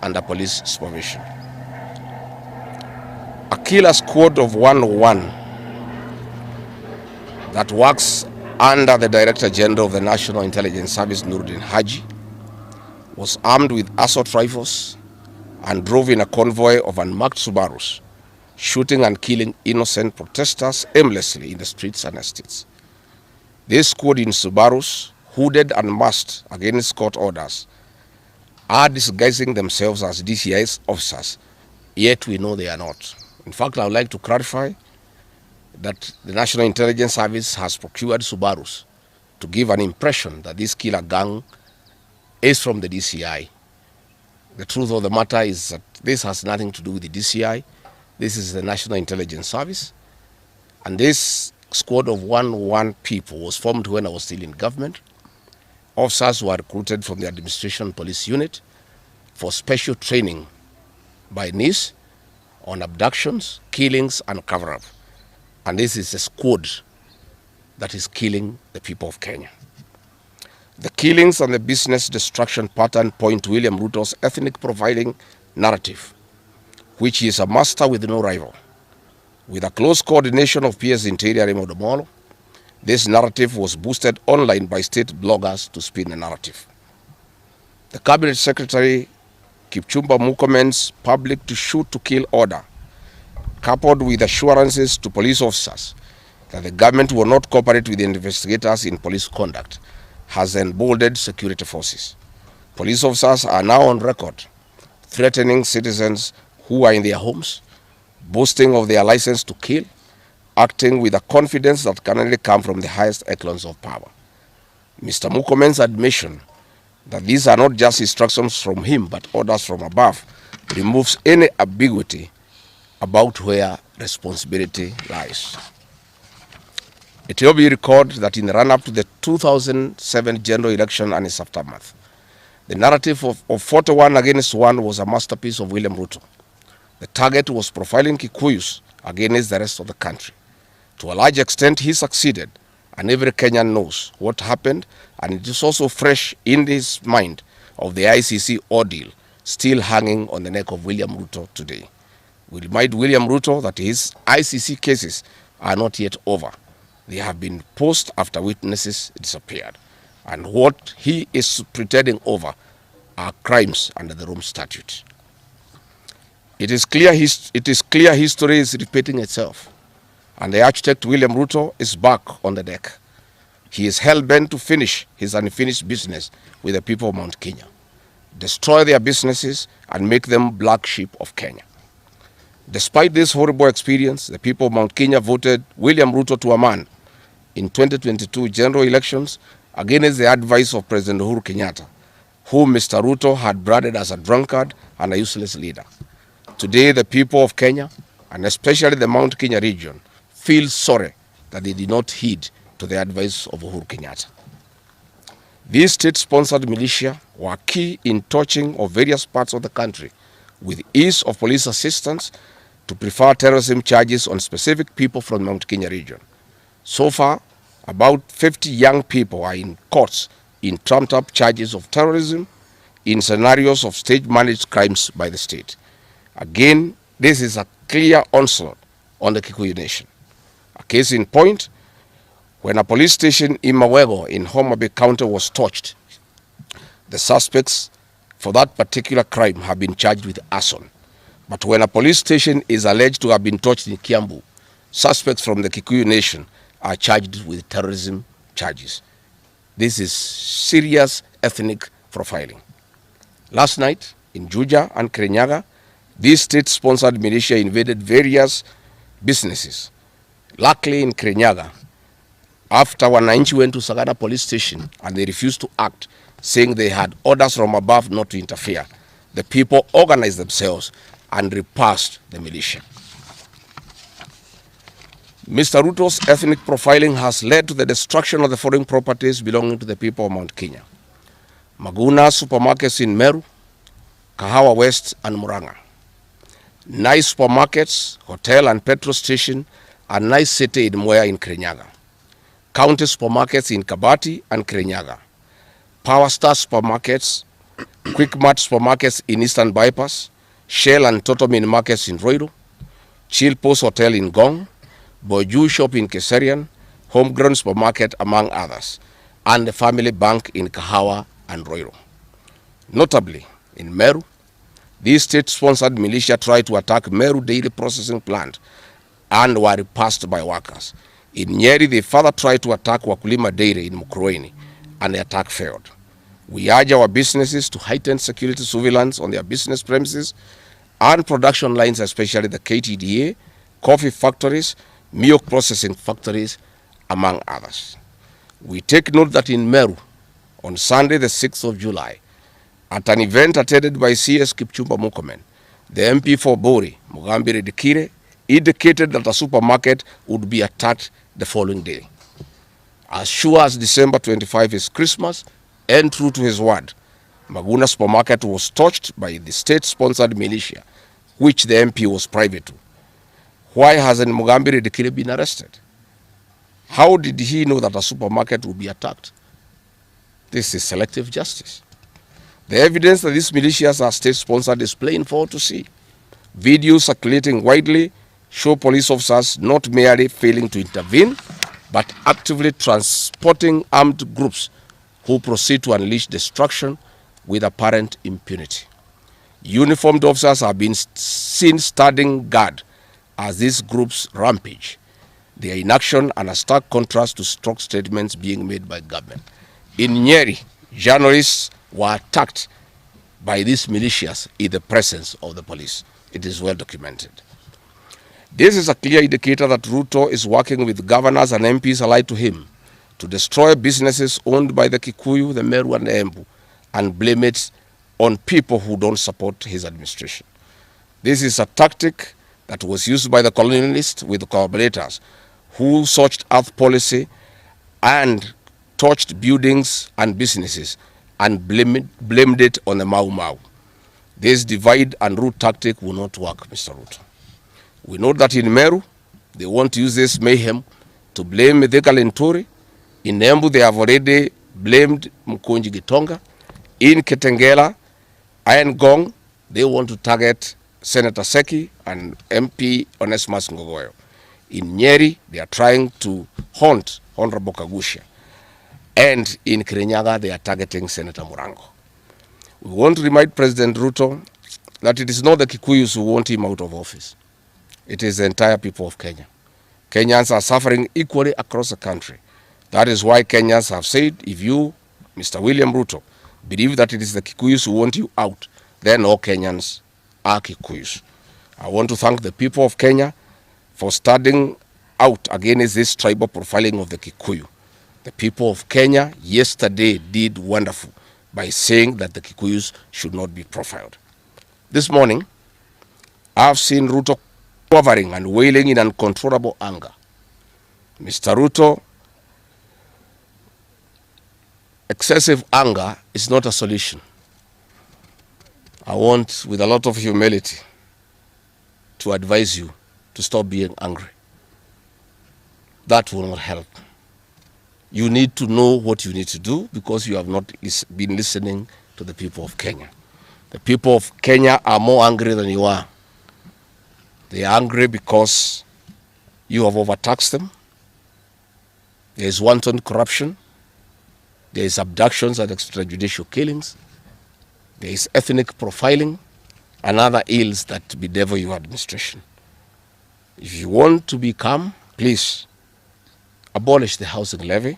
under police supervision. A killer squad of 101 that works under the Director General of the National Intelligence Service, Noordin Haji, was armed with assault rifles and drove in a convoy of unmarked Subarus, shooting and killing innocent protesters aimlessly in the streets and estates. This squad in Subarus, hooded and masked against court orders, are disguising themselves as DCI's officers, yet we know they are not. In fact, I would like to clarify that the National Intelligence Service has procured Subarus to give an impression that this killer gang is from the DCI. The truth of the matter is that this has nothing to do with the DCI. This is the National Intelligence Service. And this squad of 101 people was formed when I was still in government. Officers were recruited from the Administration Police Unit for special training by NIS on abductions, killings, and cover-up. And this is a squad that is killing the people of Kenya. The killings and the business destruction pattern point to William Ruto's ethnic profiling narrative, which he is a master with no rival. With a close coordination of PS Interior Raymond, this narrative was boosted online by state bloggers to spin the narrative. The Cabinet Secretary Kipchumba Murkomen's public to shoot to kill order, coupled with assurances to police officers that the government will not cooperate with the investigators in police conduct, has emboldened security forces. Police officers are now on record threatening citizens who are in their homes, boasting of their license to kill, acting with a confidence that can only come from the highest echelons of power. Mr. Murkomen's admission that these are not just instructions from him but orders from above removes any ambiguity about where responsibility lies. It will be recalled that in the run-up to the 2007 general election and its aftermath, the narrative of 41 against 1 was a masterpiece of William Ruto. The target was profiling Kikuyus against the rest of the country. To a large extent, he succeeded, and every Kenyan knows what happened, and it is also fresh in his mind of the ICC ordeal still hanging on the neck of William Ruto today. We remind William Ruto that his ICC cases are not yet over. They have been posed after witnesses disappeared. And what he is pretending over are crimes under the Rome Statute. It is clear history is repeating itself. And the architect William Ruto is back on the deck. He is hell-bent to finish his unfinished business with the people of Mount Kenya, destroy their businesses and make them black sheep of Kenya. Despite this horrible experience, the people of Mount Kenya voted William Ruto to a man in 2022 general elections against the advice of President Uhuru Kenyatta, whom Mr. Ruto had branded as a drunkard and a useless leader. Today, the people of Kenya, and especially the Mount Kenya region, feel sorry that they did not heed to the advice of Uhuru Kenyatta. These state-sponsored militia were key in touching of various parts of the country with ease of police assistance to prefer terrorism charges on specific people from Mount Kenya region. So far, about 50 young people are in courts in trumped-up charges of terrorism in scenarios of state-managed crimes by the state. Again, this is a clear onslaught on the Kikuyu nation. A case in point, when a police station in Mawego in Homa Bay County was torched, the suspects for that particular crime have been charged with arson. But when a police station is alleged to have been torched in Kiambu, suspects from the Kikuyu nation are charged with terrorism charges. This is serious ethnic profiling. Last night in Juja and Kirinyaga, these state-sponsored militia invaded various businesses. Luckily in Kirinyaga, after Wananchi went to Sagana police station and they refused to act, saying they had orders from above not to interfere, the people organized themselves and repulsed the militia. Mr. Ruto's ethnic profiling has led to the destruction of the foreign properties belonging to the people of Mount Kenya. Maguna supermarkets in Meru, Kahawa West and Muranga. NIS supermarkets, hotel and petrol station, and NIS city in Mwea in Kirinyaga. County supermarkets in Kabati and Kirinyaga. Power Star supermarkets, Quick Mart supermarkets in Eastern Bypass, Shell and Total Mini Markets in Roiro, Chill Post Hotel in Gong, Boju Shop in Keserian, Homegrown Supermarket, among others, and the Family Bank in Kahawa and Roiro. Notably, in Meru, these state-sponsored militia tried to attack Meru Dairy Processing Plant and were repulsed by workers. In Nyeri, they further tried to attack Wakulima Dairy in Mukurweini, and the attack failed. We urge our businesses to heighten security surveillance on their business premises and production lines, especially the KTDA, coffee factories, milk processing factories, among others. We take note that in Meru, on Sunday the 6th of July, at an event attended by CS Kipchumba Murkomen, the MP for Bori, Mugambire Dikire, indicated that a supermarket would be attacked the following day. As sure as December 25 is Christmas, and true to his word, Maguna supermarket was touched by the state-sponsored militia, which the MP was privy to. Why hasn't Mugambire Dikire been arrested? How did he know that a supermarket would be attacked? This is selective justice. The evidence that these militias are state-sponsored is plain for all to see. Videos circulating widely show police officers not merely failing to intervene, but actively transporting armed groups who proceed to unleash destruction with apparent impunity. Uniformed officers have been seen standing guard as these groups rampage. They are in action and a stark contrast to strong statements being made by government. In Nyeri, journalists were attacked by these militias in the presence of the police. It is well documented. This is a clear indicator that Ruto is working with governors and MPs allied to him to destroy businesses owned by the Kikuyu, the Meru and the Embu, and blame it on people who don't support his administration. This is a tactic that was used by the colonialists with the collaborators who searched earth policy and touched buildings and businesses and blamed it on the Mau Mau. This divide and root tactic will not work, Mr. Ruto. We know that in Meru, they want to use this mayhem to blame Mithika Linturi. In Embu, they have already blamed Mkonji Gitonga. In Kitengela and Gong, they want to target Senator Seki and MP Onesmus Ngogoyo. In Nyeri, they are trying to haunt Honorable Kagusha. And in Kirinyaga, they are targeting Senator Murango. We want to remind President Ruto that it is not the Kikuyus who want him out of office. It is the entire people of Kenya. Kenyans are suffering equally across the country. That is why Kenyans have said, if you, Mr. William Ruto, believe that it is the Kikuyus who want you out, then all Kenyans are Kikuyus. I want to thank the people of Kenya for standing out against this tribal profiling of the Kikuyu. The people of Kenya yesterday did wonderful by saying that the Kikuyus should not be profiled. This morning, I've seen Ruto quivering and wailing in uncontrollable anger. Mr. Ruto, excessive anger is not a solution. I want, with a lot of humility, to advise you to stop being angry. That will not help. You need to know what you need to do because you have not been listening to the people of Kenya. The people of Kenya are more angry than you are. They are angry because you have overtaxed them. There is wanton corruption. There is abductions and extrajudicial killings. There is ethnic profiling and other ills that bedevil your administration. If you want to be calm, please abolish the housing levy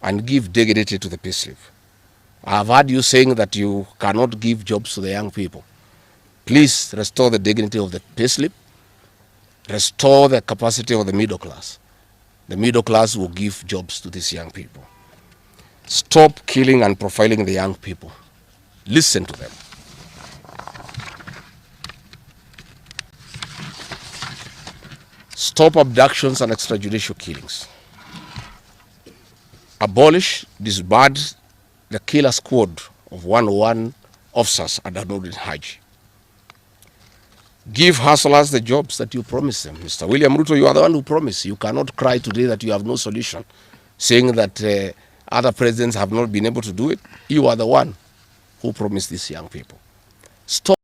and give dignity to the payslip. I have heard you saying that you cannot give jobs to the young people. Please restore the dignity of the payslip. Restore the capacity of the middle class. The middle class will give jobs to these young people. Stop killing and profiling the young people. Listen to them. Stop abductions and extrajudicial killings. Abolish, disband the killer squad of 101 officers at Noordin Haji. Give hustlers the jobs that you promised them. Mr. William Ruto, you are the one who promised. You cannot cry today that you have no solution, saying that other presidents have not been able to do it. You are the one. who promised these young people. Stop